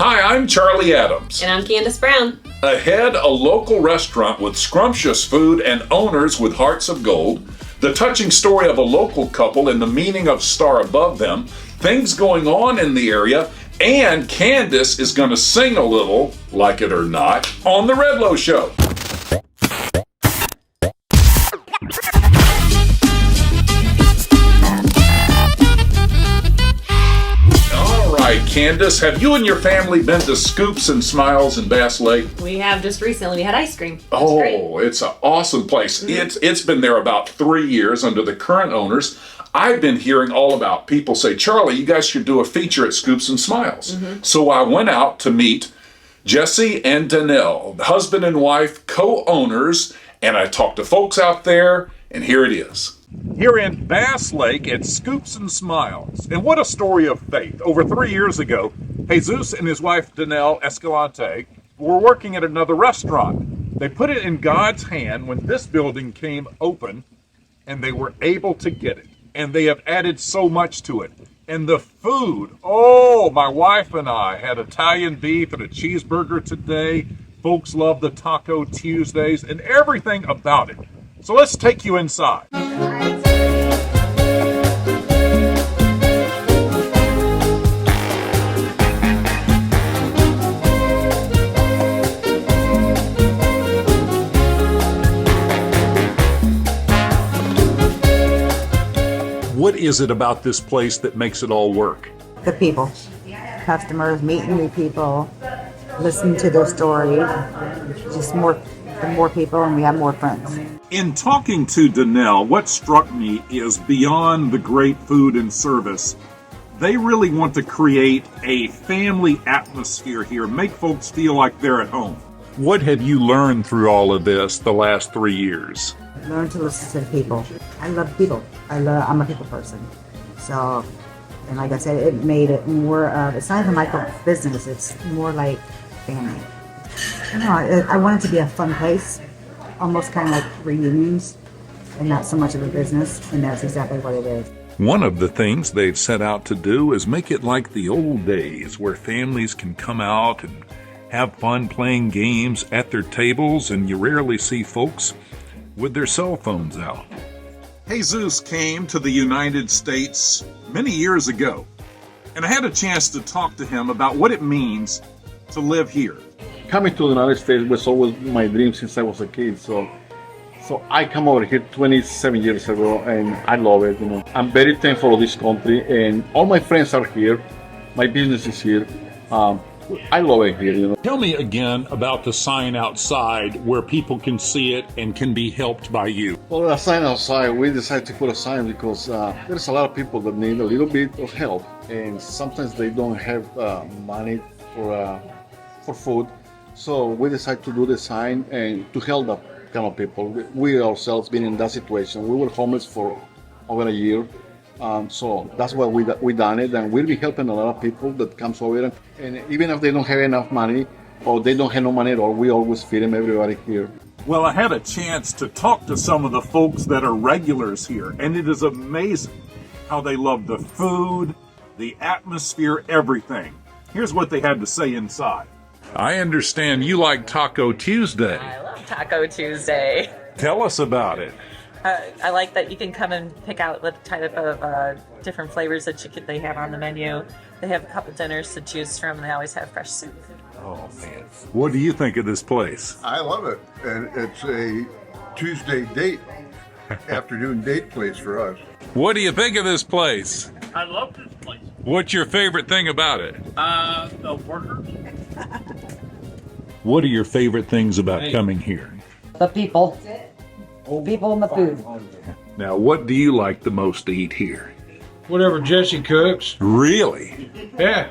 Hi, I'm Charlie Adams. And I'm Candace Brown. Ahead, a local restaurant with scrumptious food and owners with hearts of gold. The touching story of a local couple and the meaning of star above them. Things going on in the area. And Candace is going to sing a little, like it or not, on the Redlow Show. Candace, have you and your family been to Scoops and Smiles in Bass Lake? We have just recently. We had ice cream. It's an awesome place. Mm-hmm. It's been there about 3 years under the current owners. I've been hearing all about people say, Charlie, you guys should do a feature at Scoops and Smiles. Mm-hmm. So I went out to meet Jesse and Danelle, husband and wife, co-owners, and I talked to folks out there, and here it is. Here in Bass Lake at Scoops and Smiles. And what a story of faith. Over 3 years ago, Jesus and his wife Danelle Escalante were working at another restaurant. They put it in God's hand when this building came open, and they were able to get it. And they have added so much to it. And the food, my wife and I had Italian beef and a cheeseburger today. Folks love the Taco Tuesdays and everything about it. So let's take you inside. What is it about this place that makes it all work? The people, customers, meeting new people, listening to their story, just more people, and we have more friends. In talking to Danelle, what struck me is beyond the great food and service, they really want to create a family atmosphere here, make folks feel like they're at home. What have you learned through all of this the last 3 years? Learn to listen to the people. I love people. I'm a people person. So, and like I said, it made it more it's not even like a business, it's more like family. I want it to be a fun place, almost kind of like reunions, and not so much of a business, and that's exactly what it is. One of the things they've set out to do is make it like the old days, where families can come out and have fun playing games at their tables, and you rarely see folks with their cell phones out. Jesus came to the United States many years ago, and I had a chance to talk to him about what it means to live here. Coming to the United States was always my dream since I was a kid. So I come over here 27 years ago, and I love it. I'm very thankful for this country, and all my friends are here. My business is here. I love it here. Tell me again about the sign outside where people can see it and can be helped by you. Well, the sign outside, we decided to put a sign because there's a lot of people that need a little bit of help, and sometimes they don't have money for food. So we decided to do the sign and to help that kind of people. We ourselves been in that situation. We were homeless for over a year. So that's why we done it, and we'll be helping a lot of people that comes over, and even if they don't have enough money or they don't have no money at all, we always feed them, everybody here. Well, I had a chance to talk to some of the folks that are regulars here, and it is amazing how they love the food, the atmosphere, everything. Here's what they had to say inside. I understand you like Taco Tuesday. I love Taco Tuesday. Tell us about it. I like that you can come and pick out what type of different flavors that they have on the menu. They have a couple dinners to choose from, and they always have fresh soup. Oh, man. What do you think of this place? I love it. And it's a Tuesday date, afternoon date place for us. What do you think of this place? I love this place. What's your favorite thing about it? The burgers. What are your favorite things about coming here? The people. People and the food. Now, what do you like the most to eat here? Whatever Jesse cooks. Really? Yeah.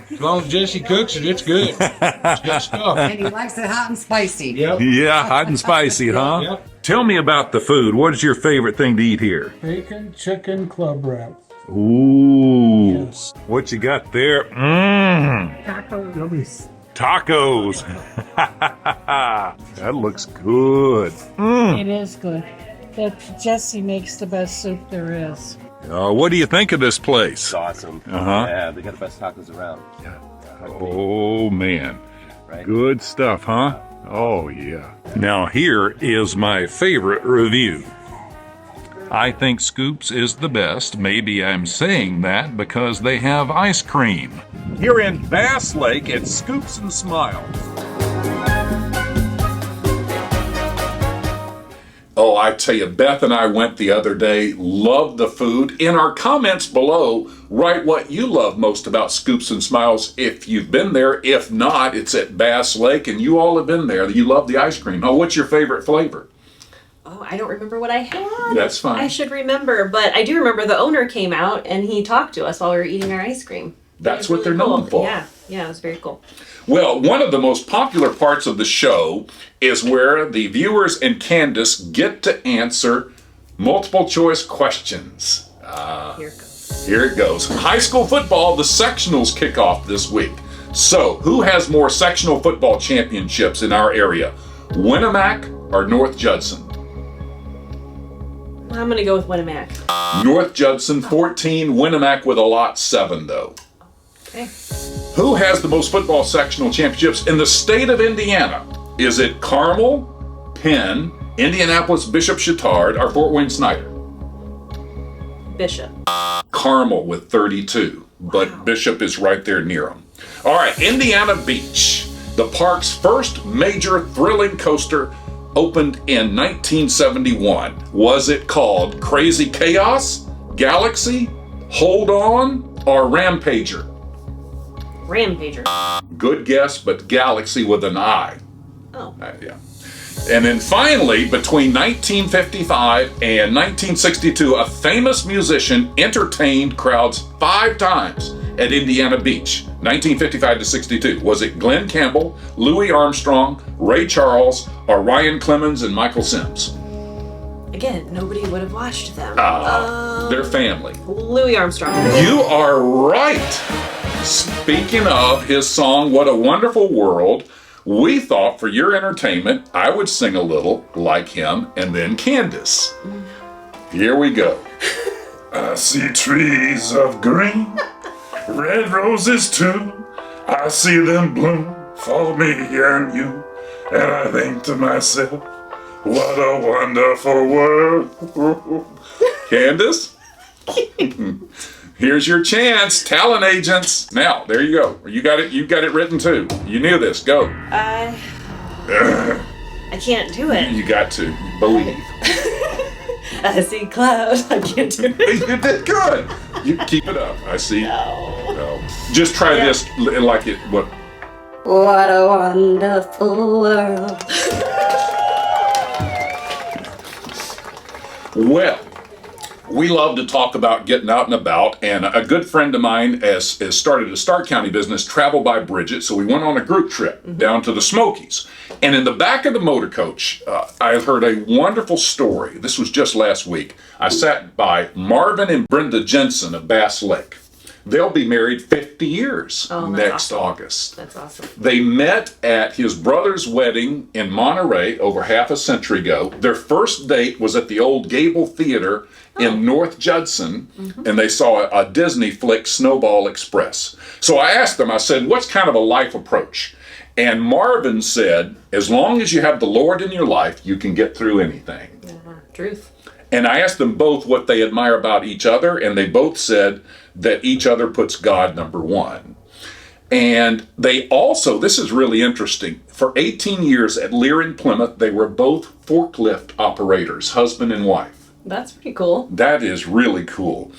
As long as Jesse cooks it, it's good. It's good stuff. And he likes it hot and spicy. Yep. Yeah, hot and spicy, huh? Yep. Tell me about the food. What is your favorite thing to eat here? Bacon, chicken, club wrap. Ooh. Yes. What you got there? Mmm. Tacos. Tacos. That looks good. Mm. It is good. That Jesse makes the best soup there is. What do you think of this place? It's awesome. Uh-huh. Yeah, they got the best tacos around. Yeah. Oh, man. Good stuff, huh? Oh, yeah. Now, here is my favorite review. I think Scoops is the best. Maybe I'm saying that because they have ice cream. Here in Bass Lake at Scoops and Smiles. Oh, I tell you, Beth and I went the other day, loved the food. In our comments below, write what you love most about Scoops and Smiles if you've been there. If not, it's at Bass Lake, and you all have been there. You love the ice cream. Oh, what's your favorite flavor? Oh, I don't remember what I had. That's fine. I should remember, but I do remember the owner came out and he talked to us while we were eating our ice cream. That's what they're known for. Yeah, it was very cool. Well, one of the most popular parts of the show is where the viewers and Candace get to answer multiple choice questions. Here it goes. Here it goes. High school football, the sectionals kick off this week. So, who has more sectional football championships in our area? Winnemac or North Judson? I'm going to go with Winnemac. North Judson 14, Winnemac with a lot 7 though. Okay. Who has the most football sectional championships in the state of Indiana? Is it Carmel, Penn, Indianapolis, Bishop Chatard, or Fort Wayne Snyder? Bishop. Carmel with 32, but Bishop is right there near them. All right, Indiana Beach, the park's first major thrilling coaster, opened in 1971. Was it called Crazy Chaos, Galaxy, Hold On, or Rampager? Rampager. Good guess, but Galaxy with an I. Oh. Yeah. And then finally, between 1955 and 1962, a famous musician entertained crowds 5 times at Indiana Beach, 1955 to 62. Was it Glenn Campbell, Louis Armstrong, Ray Charles, or Ryan Clemens and Michael Sims? Again, nobody would have watched them. Their family. Louis Armstrong. You are right. Speaking of his song, What a Wonderful World, we thought for your entertainment, I would sing a little like him and then Candace. Here we go. I see trees of green, red roses too. I see them bloom for me and you. And I think to myself, what a wonderful world. Candace? Here's your chance, talent agents. Now, there you go. You got it written too. You knew this. Go. I can't do it. You got to believe. I see clouds. I can't do it. You did good. You keep it up. I see. No. Just try this like it. What? What a wonderful world. Well, we love to talk about getting out and about, and a good friend of mine has started a Stark County business, Travel by Bridget, so we went on a group trip down to the Smokies. And in the back of the motor coach, I heard a wonderful story. This was just last week. I sat by Marvin and Brenda Jensen of Bass Lake. They'll be married 50 years next August. That's awesome. They met at his brother's wedding in Monterey over half a century ago. Their first date was at the old Gable Theater in North Judson, and they saw a Disney flick, Snowball Express. So I asked them, I said, what's kind of a life approach? And Marvin said, as long as you have the Lord in your life, you can get through anything. Truth. And I asked them both what they admire about each other, and they both said that each other puts God number one. And they also, this is really interesting, for 18 years at Lear in Plymouth, they were both forklift operators, husband and wife. That's pretty cool. That is really cool.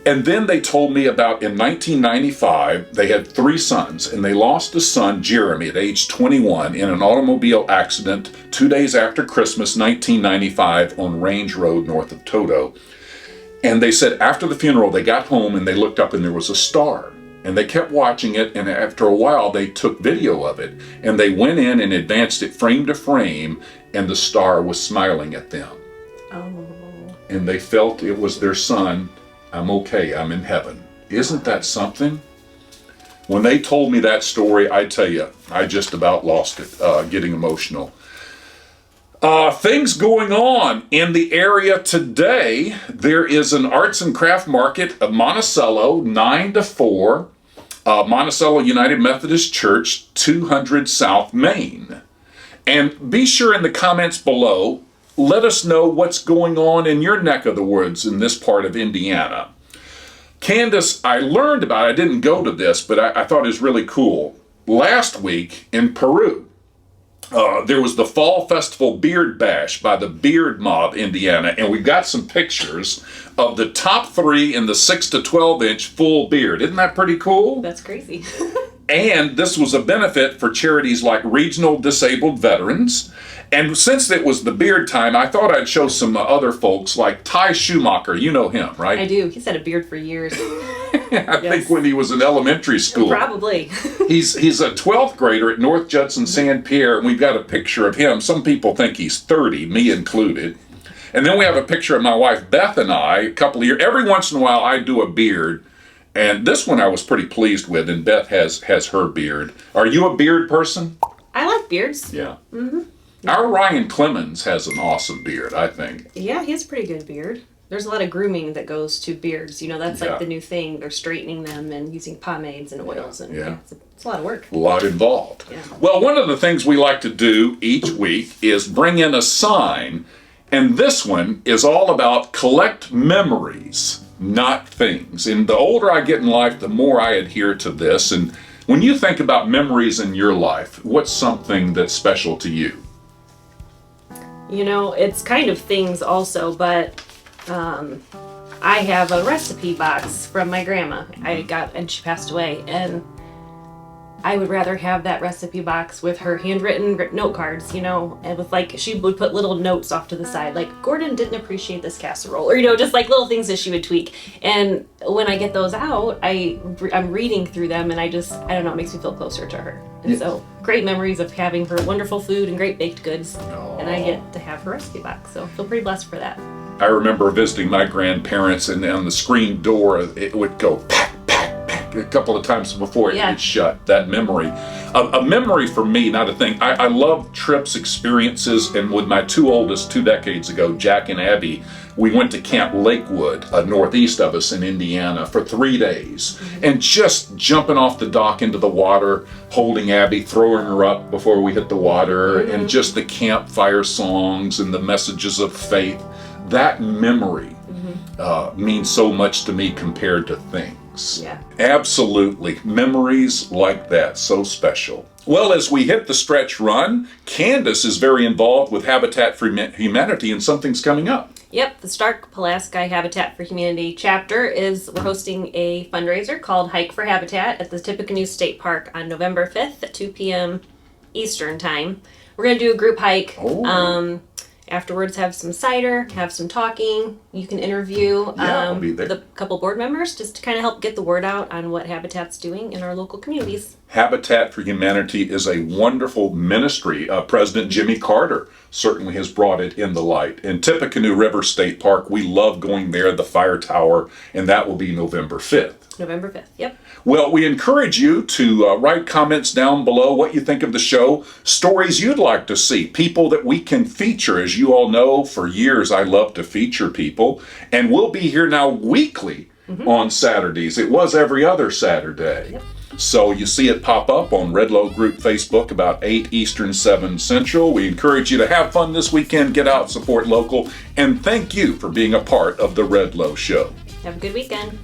And then they told me about in 1995, they had 3 sons, and they lost a son, Jeremy, at age 21 in an automobile accident 2 days after Christmas, 1995, on Range Road north of Toto. And they said after the funeral, they got home and they looked up and there was a star. And they kept watching it, and after a while, they took video of it. And they went in and advanced it frame to frame, and the star was smiling at them. Oh. And they felt it was their son. I'm okay, I'm in heaven. Isn't that something? When they told me that story, I tell you, I just about lost it, getting emotional. Things going on in the area today. There is an arts and craft market of Monticello, 9 to 4. Monticello United Methodist Church, 200 South Main. And be sure in the comments below, let us know what's going on in your neck of the woods in this part of Indiana. Candace, I learned about, I didn't go to this, but I thought it was really cool. Last week in Peru, there was the Fall Festival Beard Bash by the Beard Mob Indiana, and we've got some pictures of the top 3 in the 6 to 12 inch full beard. Isn't that pretty cool? That's crazy. And this was a benefit for charities like Regional Disabled Veterans. And since it was the beard time, I thought I'd show some other folks like Ty Schumacher. You know him, right? I do. He's had a beard for years. I think when he was in elementary school. Probably. He's a 12th grader at North Judson San Pierre, and we've got a picture of him. Some people think he's 30, me included. And then we have a picture of my wife Beth and I, a couple of years. Every once in a while I do a beard, and this one I was pretty pleased with, and Beth has her beard. Are you a beard person? I like beards. Yeah. Our Ryan Clemens has an awesome beard, I think. Yeah, he has a pretty good beard. There's a lot of grooming that goes to beards. You know, that's like the new thing. They're straightening them and using pomades and oils. And it's a lot of work. A lot involved. Yeah. Well, one of the things we like to do each week is bring in a sign. And this one is all about collect memories, not things. And the older I get in life, the more I adhere to this. And when you think about memories in your life, what's something that's special to you? You know, it's kind of things also, but I have a recipe box from my grandma. I got, and she passed away, and I would rather have that recipe box with her handwritten note cards, you know, and with like, she would put little notes off to the side, like, Gordon didn't appreciate this casserole, or, you know, just like little things that she would tweak. And when I get those out, I'm reading through them, and I don't know, it makes me feel closer to her. And so, great memories of having her wonderful food and great baked goods, and I get to have her recipe box, so I feel pretty blessed for that. I remember visiting my grandparents, and on the screen door, it would go pack, pack, pack a couple of times before it would shut. That memory. A memory for me, not a thing. I love trips, experiences, and with my 2 oldest 2 decades ago, Jack and Abby, we went to Camp Lakewood, northeast of us in Indiana, for 3 days. And just jumping off the dock into the water, holding Abby, throwing her up before we hit the water, and just the campfire songs and the messages of faith. That memory means so much to me compared to things. Yeah. Absolutely. Memories like that, so special. Well, as we hit the stretch run, Candace is very involved with Habitat for Humanity, and something's coming up. Yep, the Stark Pulaski Habitat for Humanity chapter we're hosting a fundraiser called Hike for Habitat at the Tippecanoe State Park on November 5th at 2 p.m. Eastern Time. We're going to do a group hike. Afterwards, have some cider, have some talking. You can interview I'll be there. the couple board members just to kind of help get the word out on what Habitat's doing in our local communities. Habitat for Humanity is a wonderful ministry. President Jimmy Carter certainly has brought it in the light. In Tippecanoe River State Park, we love going there, the fire tower, and that will be November 5th. November 5th, yep. Well, we encourage you to write comments down below what you think of the show, stories you'd like to see, people that we can feature. As you all know, for years I love to feature people, and we'll be here now weekly on Saturdays. It was every other Saturday. Yep. So you see it pop up on Redlow Group Facebook about 8 Eastern, 7 Central. We encourage you to have fun this weekend, get out, support local, and thank you for being a part of the Redlow Show. Have a good weekend.